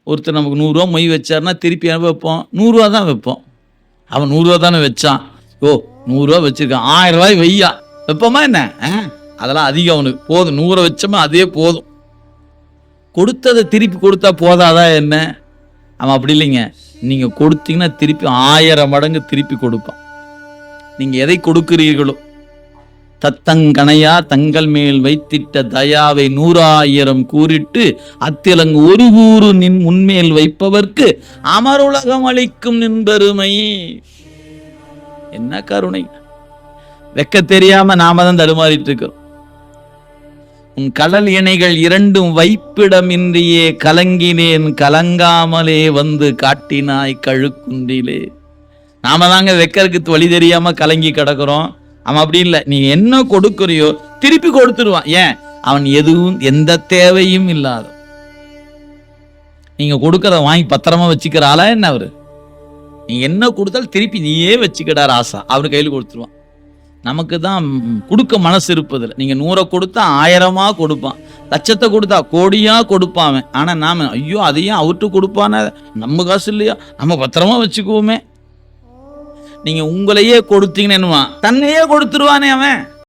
ஒருத்தர் நமக்கு 100 மொய் வச்சாருன்னா திருப்பி வைப்போம் 100 தான் வைப்போம். அவன் 100 தானே வச்சான், 100 வச்சிருக்கான், 1000 வையா வைப்போமா என்ன? அதெல்லாம் அதிகம், அவனுக்கு போதும், 100 வச்சோமா அதே போதும். கொடுத்ததை திருப்பி கொடுத்தா போதாதா என்ன? அவன் அப்படி இல்லைங்க. நீங்க கொடுத்தீங்கன்னா திருப்பி 1000 மடங்கு திருப்பி கொடுப்பான். நீங்க எதை கொடுக்கிறீர்களோ, தத்தங்கணையா தங்கள் மேல் வைத்திட்ட தயாவை 100,000 கூறிட்டு அத்திலங்கு ஒரு கூறு நின் முன்மேல் வைப்பவர்க்கு அமருலகம் அளிக்கும் நின் பெருமை. என்ன கருணை! வெக்க தெரியாம நாம தான் தடுமாறிட்டு இருக்கிறோம். உன் கடல் இணைகள் 2 வைப்பிடமின்றியே கலங்கினேன், கலங்காமலே வந்து காட்டினாய் கழுக்குன்றிலே. நாம தாங்க வெக்கருக்கு வழி தெரியாம கலங்கி கிடக்கிறோம். அவன் அப்படி இல்லை. நீ என்ன கொடுக்குறியோ திருப்பி கொடுத்துருவான். ஏன்? அவன் எதுவும் எந்த தேவையும் இல்லாத. நீங்க கொடுக்கறத வாங்கி பத்திரமா வச்சுக்கிற ஆளா என்ன அவரு? நீ என்ன கொடுத்தாலும் திருப்பி நீயே வச்சுக்கிடார் ஆசா, அவரு கையில் கொடுத்துருவான். நமக்கு தான் கொடுக்க மனசு இருப்பதில்லை. நீங்க 100 கொடுத்தா 1000 கொடுப்பான், லட்சத்தை கொடுத்தா கோடியா கொடுப்பான். ஆனா நாம ஐயோ அதையும் அவர்கிட்ட கொடுப்பான, நம்ம காசு இல்லையா, நம்ம பத்திரமா வச்சுக்குவோமே. நீங்க உங்களையே கொடுத்தீங்கன்னு தன்னையே கொடுத்துருவானே அவன்.